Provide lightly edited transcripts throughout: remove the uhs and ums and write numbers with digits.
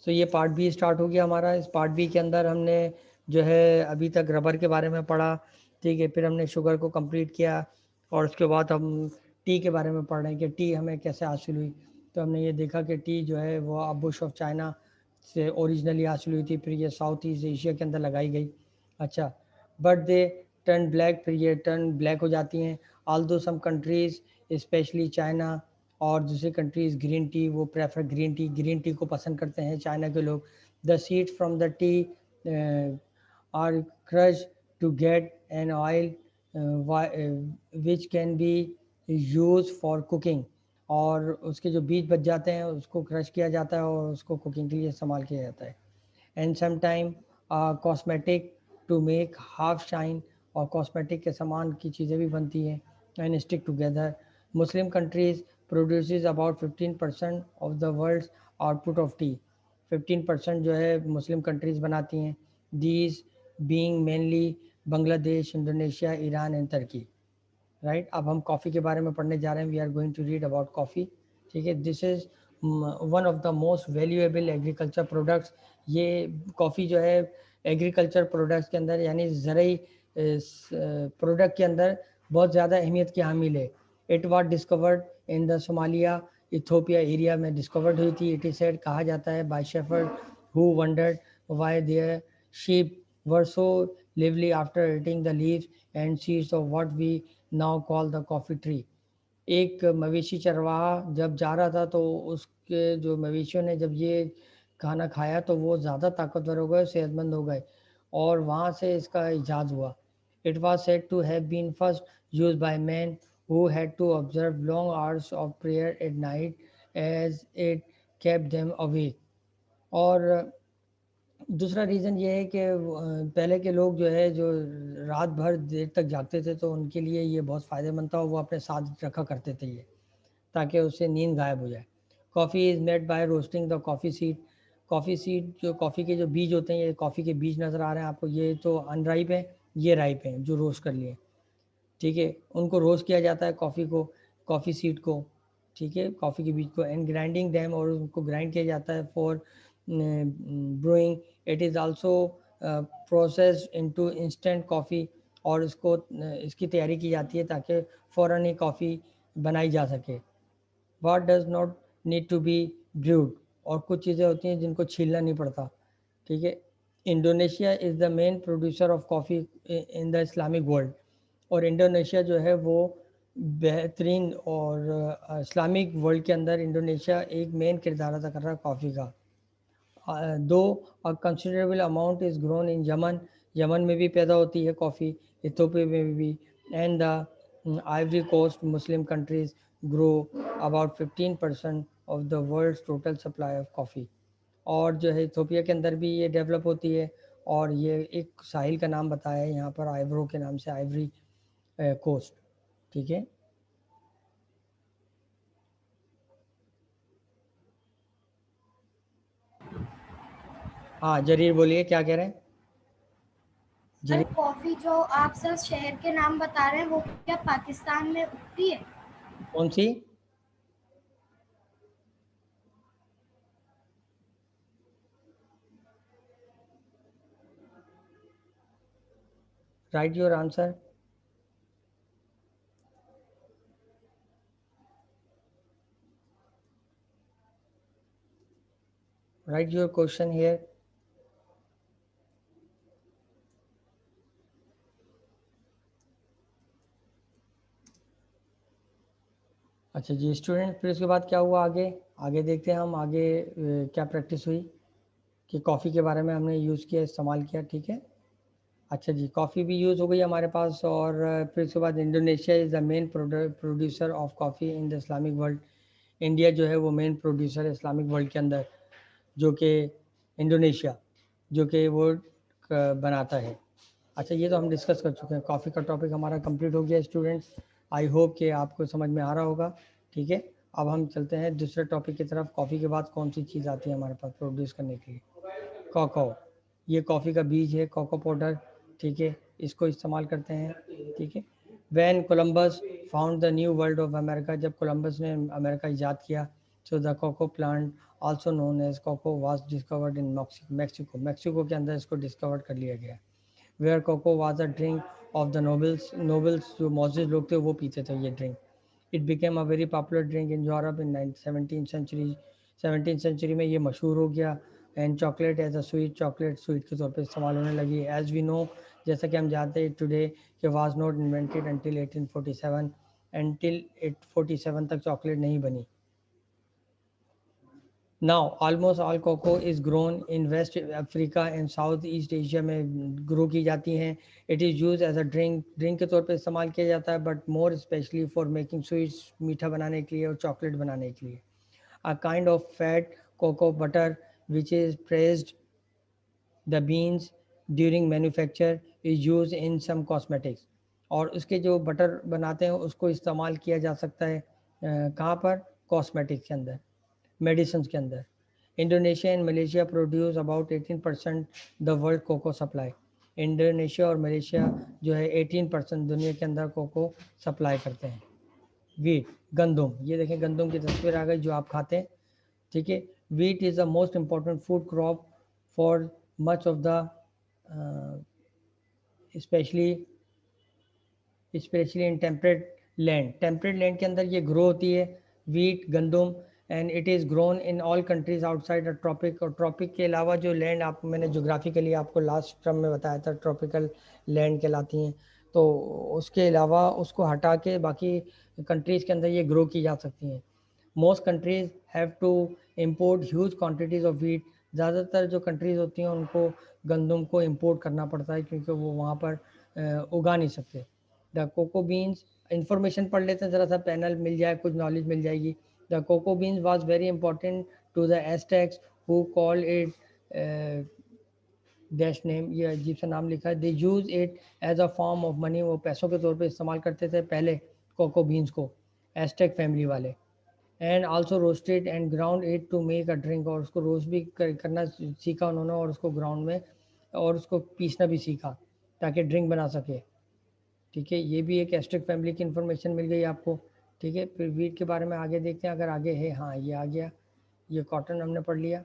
सो ये part B start हो गया हमारा। इस पार्ट बी के अंदर हमने जो है अभी तक रबर के बारे में पढ़ा, ठीक है। फिर हमने शुगर को कंप्लीट किया और उसके बाद हम टी के बारे में पढ़ रहे हैं कि टी हमें कैसे हासिल हुई। तो हमने ये देखा कि टी जो है वो बुश ऑफ चाइना से ओरिजिनली हासिल हुई थी, फिर ये साउथ ईस्ट एशिया के अंदर लगाई गई। अच्छा, बट दे टर्न ब्लैक, फिर ये टर्न ब्लैक हो जाती हैं। Although some countries specially China और दूसरी कंट्रीज़ ग्रीन टी, वो प्रेफर ग्रीन टी को पसंद करते हैं चाइना के लोग। The seeds from the tea are crush to get an oil which can be use for cooking, और उसके जो बीज बच जाते हैं उसको क्रश किया जाता है और उसको कुकिंग के लिए इस्तेमाल किया जाता है। And sometime cosmetic to make half shine, और कॉस्मेटिक के सामान की चीज़ें भी बनती हैं। And stick together Muslim countries produces about 15% of the world's output of tea. 15% जो है मुस्लिम कंट्रीज़ बनाती हैं। These being mainly Bangladesh, Indonesia, Iran and Turkey. Right, अब हम कॉफ़ी के बारे में पढ़ने जा रहे हैं। We are going to read about coffee, ठीक है। This is one of the most valuable agriculture products. ये कॉफ़ी जो है एग्रीकल्चर प्रोडक्ट्स के अंदर यानी ज़रूरी प्रोडक्ट के अंदर बहुत ज़्यादा अहमियत की हामिल है। It was discovered in the Somalia Ethiopia area में डिस्कवर्ड हुई थी। इट इज सेड, कहा जाता है, by shepherd who wondered why their sheep were so lively after eating the leaves and seeds of what we now call the coffee tree. एक मवेशी चरवाहा जब जा रहा था तो उसके जो मवेशियों ने जब ये खाना खाया तो वो ज़्यादा ताकतवर हो गए, सेहतमंद हो गए, और वहाँ से इसका इजाद हुआ। It was said to have been first use by man who had to observe long hours of prayer at night as it kept them awake. और दूसरा रीज़न ये है कि पहले के लोग जो है जो रात भर देर तक जागते थे तो उनके लिए ये बहुत फ़ायदेमंद था, और वो अपने साथ रखा करते थे ये, ताकि उससे नींद गायब हो जाए। Coffee is made by roasting the coffee seed. Coffee seed, जो कॉफ़ी के जो बीज होते हैं, ये कॉफ़ी के बीज नज़र आ रहे हैं आपको, ये तो अनराइप हैं, ये राइप हैं जो रोस्ट कर लिए, ठीक है। उनको रोस्ट किया जाता है कॉफ़ी को, कॉफ़ी सीड को, ठीक है, कॉफ़ी के बीज को, एंड ग्राइंडिंग डैम, और उनको ग्राइंड किया जाता है for brewing. It is also processed into instant coffee, और इसको इसकी तैयारी की जाती है ताकि फ़ौरन ही कॉफ़ी बनाई जा सके। What does not need to be brewed, और कुछ चीज़ें होती हैं जिनको छीलना नहीं पड़ता, ठीक है। Indonesia is the main producer of coffee in the Islamic world, और इंडोनेशिया जो है वो बेहतरीन, और इस्लामिक वर्ल्ड के अंदर इंडोनेशिया एक मेन किरदार अदा कर रहा है कॉफ़ी का। Though a considerable amount is grown in Yemen, Yemen में भी पैदा होती है कॉफ़ी, इथोपिया में भी, and the Ivory Coast Muslim countries grow about 15% of the world's total supply of coffee. और जो है इथोपिया के अंदर भी ये डेवलप होती है, और ये एक साहिल का नाम बताया है यहाँ पर, आइवरो के नाम से, आइवरी कोस्ट, ठीक है। हाँ जरीर, बोलिए क्या कह रहे हैं सर, जरीर। कॉफी जो आप सर शहर के नाम बता रहे हैं वो क्या पाकिस्तान में उगती है? कौन सी? Write your answer. Write your question here. अच्छा जी स्टूडेंट, फिर उसके बाद क्या हुआ आगे? आगे देखते हैं हम आगे क्या प्रैक्टिस हुई, कि कॉफ़ी के बारे में हमने यूज़ किया, इस्तेमाल किया, ठीक है। अच्छा जी, कॉफ़ी भी यूज़ हो गई हमारे पास, और फिर उसके बाद Indonesia is the main producer of coffee in the Islamic world. India जो है वो मेन प्रोड्यूसर है इस्लामिक वर्ल्ड के अंदर, जो कि इंडोनेशिया, जो कि वो बनाता है। अच्छा, ये तो हम डिस्कस कर चुके हैं, कॉफ़ी का टॉपिक हमारा कंप्लीट हो गया स्टूडेंट्स। आई होप कि आपको समझ में आ रहा होगा, ठीक है। अब हम चलते हैं दूसरे टॉपिक की तरफ। कॉफ़ी के बाद कौन सी चीज़ आती है हमारे पास प्रोड्यूस करने के लिए? कोको। ये कॉफ़ी का बीज है, कोको पाउडर, ठीक है, इसको इस्तेमाल करते हैं, ठीक है। When Columbus found the new world of America, जब कोलम्बस ने अमेरिका ईजाद किया, So the cocoa plant, also known as cocoa, was discovered in Mexico. Mexico के अंदर इसको discovered कर लिया गया, where cocoa was a drink of the nobles. Nobles जो मौजूद लोग थे वो पीते थे ये drink. It became a very popular drink in Europe in 17th century. 17th century में ये मशहूर हो गया. And chocolate as a sweet, chocolate sweet के तौर पे इस्तेमाल होने लगी. As we know, जैसा कि हम जानते हैं today कि was not invented until 1847. Until 1847 तक chocolate नहीं बनी. Now almost all cocoa is grown in West Africa and Southeast Asia में grow की जाती हैं. It is used as a drink के तौर पे इस्तेमाल किया जाता है, but more especially for making sweets, मीठा बनाने के लिए और chocolate बनाने के लिए. A kind of fat cocoa butter which is pressed the beans during manufacture is used in some cosmetics. और उसके जो बटर बनाते हैं उसको इस्तेमाल किया जा सकता है कहाँ पर, कॉस्मेटिक्स के अंदर, मेडिसिन के अंदर. Indonesia and Malaysia produce about 18% the world cocoa supply. Indonesia और मलेशिया जो है 18% दुनिया के अंदर कोको सप्लाई करते हैं. वीट, गंदम, ये देखें गंदम की तस्वीर आ गई जो आप खाते हैं, ठीक है. Wheat is the most important food crop for much of the specially in temperate land के अंदर ये ग्रो होती है, वीट, गंदम. And it is grown in all countries outside the tropic. और ट्रॉपिक के अलावा जो लैंड आप, मैंने जोग्राफिकली आपको लास्ट टर्म में बताया था, ट्रॉपिकल लैंड कहलाती हैं. तो उसके अलावा उसको हटा के बाकी कंट्रीज़ के अंदर ये ग्रो की जा सकती हैं. Most countries have to import huge quantities of wheat. ज़्यादातर जो कंट्रीज़ होती हैं उनको गंदम को इम्पोर्ट करना पड़ता है क्योंकि वो वहाँ पर उगा नहीं सकते. द कोको बीन्स, इंफॉर्मेशन पढ़ लेते हैं ज़रा सा, पैनल मिल जाए, कुछ नॉलेज मिल जाएगी. The cocoa beans was very important to the Aztecs who call it dash name, ये अजीब सा नाम लिखा है. They use it as a form of money. वो पैसों के तौर पे इस्तेमाल करते थे पहले कोको बीन्स को, एस्टेक फैमिली वाले. And also roasted and ground it to make a drink. और उसको रोस्ट भी करना सीखा उन्होंने, और उसको ग्राउंड में और उसको पीसना भी सीखा ताकि ड्रिंक बना सके. ठीक है, ये भी एक एस्ट्रिक फैमिली की इन्फॉर्मेशन मिल गई आपको. ठीक है, फिर वीट के बारे में आगे देखते हैं, अगर आगे है. हाँ, ये आ गया, ये कॉटन हमने पढ़ लिया,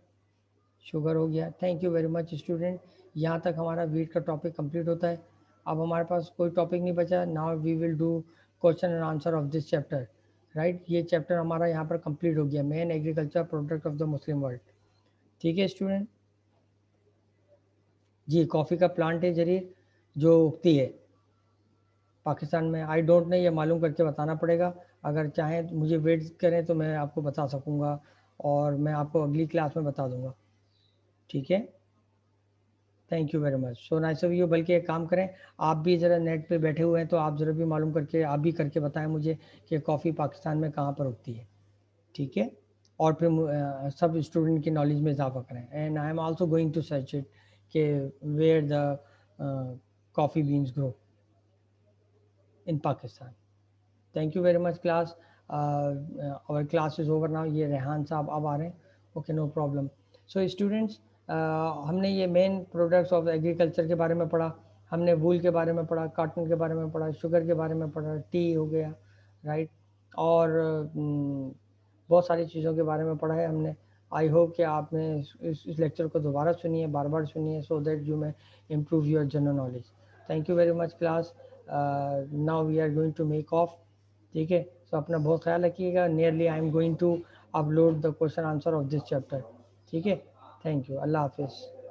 शुगर हो गया. Thank you very much student. यहाँ तक हमारा वीट का टॉपिक कंप्लीट होता है. अब हमारे पास कोई टॉपिक नहीं बचा. Now we will do question and answer of this chapter. Right, ये चैप्टर हमारा यहाँ पर कंप्लीट हो गया, main agriculture product of the Muslim world. ठीक है स्टूडेंट जी. कॉफ़ी का प्लांट है जरीर जो उगती है पाकिस्तान में. आई डोंट नो, ये मालूम करके बताना पड़ेगा. अगर चाहें तो मुझे वेट करें तो मैं आपको बता सकूँगा, और मैं आपको अगली क्लास में बता दूँगा. ठीक है, thank you very much, so nice of you. बल्कि एक काम करें, आप भी ज़रा नेट पे बैठे हुए हैं तो आप ज़रा भी मालूम करके, आप भी करके बताएं मुझे कि कॉफ़ी पाकिस्तान में कहाँ पर उगती है. ठीक है, और फिर सब स्टूडेंट की नॉलेज में इजाफा करें. And I am also going to search it कि where the coffee beans grow in Pakistan. Thank you very much class. Our class is over now. ये रेहान साहब अब आ रहे हैं. Okay, no problem. So students, हमने ये मेन प्रोडक्ट्स ऑफ एग्रीकल्चर के बारे में पढ़ा. हमने वूल के बारे में पढ़ा, कॉटन के बारे में पढ़ा, शुगर के बारे में पढ़ा, टी हो गया, राइट. और बहुत सारी चीज़ों के बारे में पढ़ा है हमने. आई होप कि आपने इस लेक्चर को दोबारा सुनिए, बार बार सुनिए, so that you may improve your general knowledge. Thank you very much class. Now we are going to make off. ठीक है, तो अपना बहुत ख्याल रखिएगा. Nearly I am going to upload the question answer of this chapter. ठीक है, thank you, अल्लाह हाफिज़.